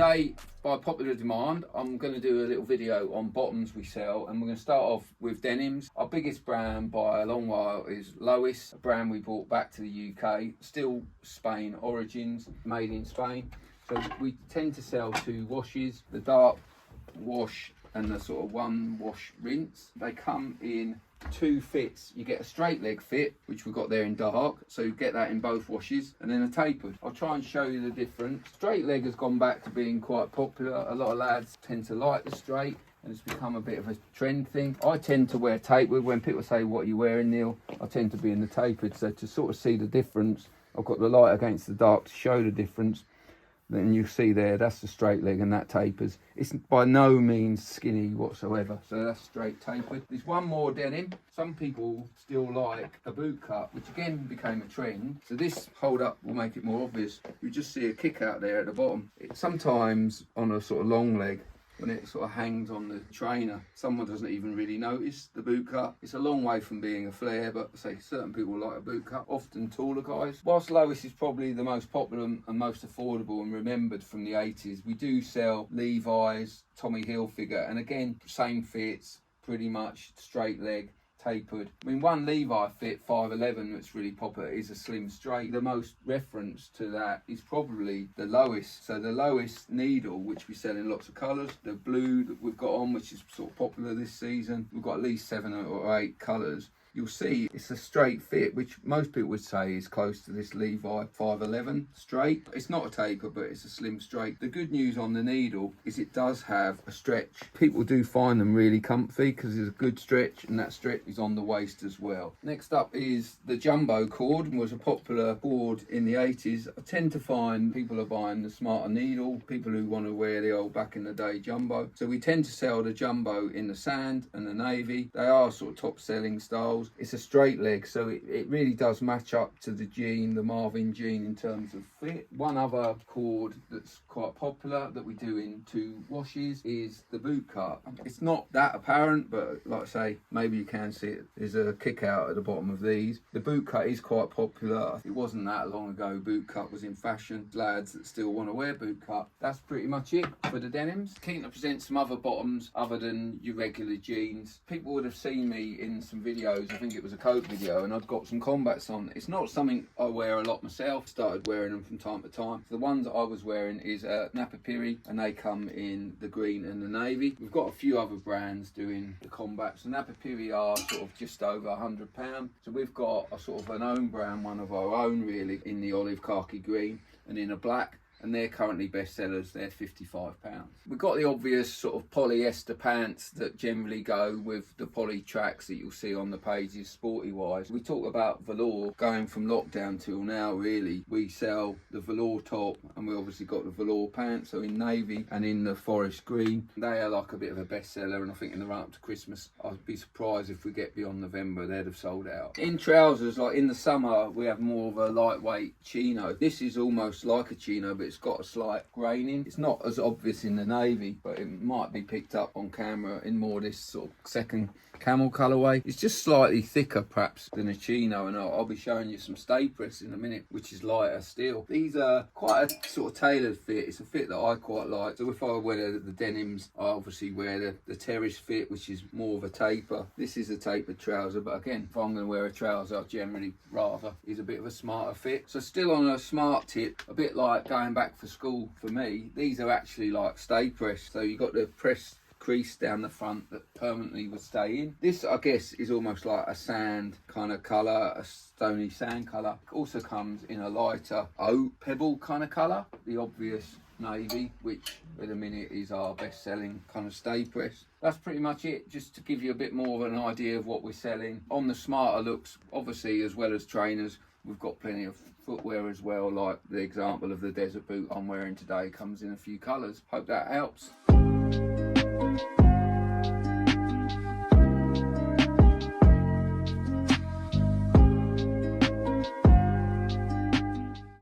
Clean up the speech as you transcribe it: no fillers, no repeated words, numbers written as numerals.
Today, by popular demand, I'm going to do a little video on bottoms we sell, and we're going to start off with denims. Our biggest brand by a long while is Lois, a brand we brought back to the UK, still Spain origins, made in Spain. So we tend to sell two washes, the dark wash and the sort of one wash rinse. They come in two fits. You get a straight leg fit, which we've got there in dark, so you get that in both washes, and then a tapered. I'll try and show you the difference. Straight leg has gone back to being quite popular. A lot of lads tend to like the straight, and it's become a bit of a trend thing. I tend to wear tapered. When people say, what are you wearing, Neil? I tend to be in the tapered. So to sort of see the difference, I've got the light against the dark to show the difference. Then you see there, that's the straight leg and that tapers. It's by no means skinny whatsoever, so that's straight tapered. There's one more denim. Some people still like a boot cut, which again became a trend. So this hold up will make it more obvious. You just see a kick out there at the bottom. Sometimes on a sort of long leg, when it sort of hangs on the trainer, someone doesn't even really notice the boot cut. It's a long way from being a flare, but I say certain people like a boot cut, often taller guys. Whilst Lois is probably the most popular and most affordable and remembered from the 80s, we do sell Levi's, Tommy Hilfiger, and again, same fits, pretty much straight leg, tapered. I mean, one Levi fit 5'11" that's really popular is a slim straight. The most reference to that is probably the Lois. So the Lois needle, which we sell in lots of colours. The blue that we've got on, which is sort of popular this season. We've got at least 7 or 8 colours. You'll see it's a straight fit, which most people would say is close to this Levi 5'11" straight. It's not a taper, but it's a slim straight. The good news on the needle is it does have a stretch. People do find them really comfy because there's a good stretch, and that stretch is on the waist as well. Next up is the jumbo cord, and was a popular cord in the 80s. I tend to find people are buying the smarter needle, people who want to wear the old back in the day jumbo. So we tend to sell the jumbo in the sand and the navy. They are sort of top selling styles. It's a straight leg, so it really does match up to the jean, the Marvin jean, in terms of fit. One other cord that's quite popular that we do in two washes is the boot cut. It's not that apparent, but like I say, maybe you can see it. There's a kick out at the bottom of these. The boot cut is quite popular. It wasn't that long ago boot cut was in fashion. Lads that still want to wear boot cut. That's pretty much it for the denims. Keen to present some other bottoms other than your regular jeans. People would have seen me in some videos. I think it was a coat video, and I've got some combats on. It's not something I wear a lot myself. Started wearing them from time to time. The ones I was wearing is Napapiri, and they come in the green and the navy. We've got a few other brands doing the combats. The Napapiri are sort of just over £100. So we've got a sort of an own brand, one of our own really, in the olive khaki green and in a black. And they're currently best sellers. They're £55. We've got the obvious sort of polyester pants that generally go with the poly tracks that you'll see on the pages sporty wise. We talk about velour going from lockdown till now really. We sell the velour top, and we obviously got the velour pants, so in navy and in the forest green. They are like a bit of a bestseller, and I think in the run up to Christmas, I'd be surprised if we get beyond November, they'd have sold out. In trousers, like in the summer, we have more of a lightweight chino. This is almost like a chino, but it's got a slight graining. It's not as obvious in the navy, but it might be picked up on camera in more this sort of second camel colourway. It's just slightly thicker perhaps than a chino, and I'll be showing you some stay press in a minute, which is lighter still. These are quite a sort of tailored fit. It's a fit that I quite like. So if I wear the denims, I obviously wear the terrace fit, which is more of a taper. This is a tapered trouser, but again, if I'm going to wear a trouser, I generally rather is a bit of a smarter fit. So still on a smart tip, a bit like going back for school for me, these are actually like stay press. So you got the press crease down the front that permanently would stay in. This, I guess, is almost like a sand kind of colour, a stony sand colour. It also comes in a lighter oat pebble kind of colour, the obvious navy, which at the minute is our best selling kind of stay press. That's pretty much it, just to give you a bit more of an idea of what we're selling. On the smarter looks, obviously, as well as trainers, we've got plenty of footwear as well, like the example of the desert boot I'm wearing today comes in a few colours. Hope that helps.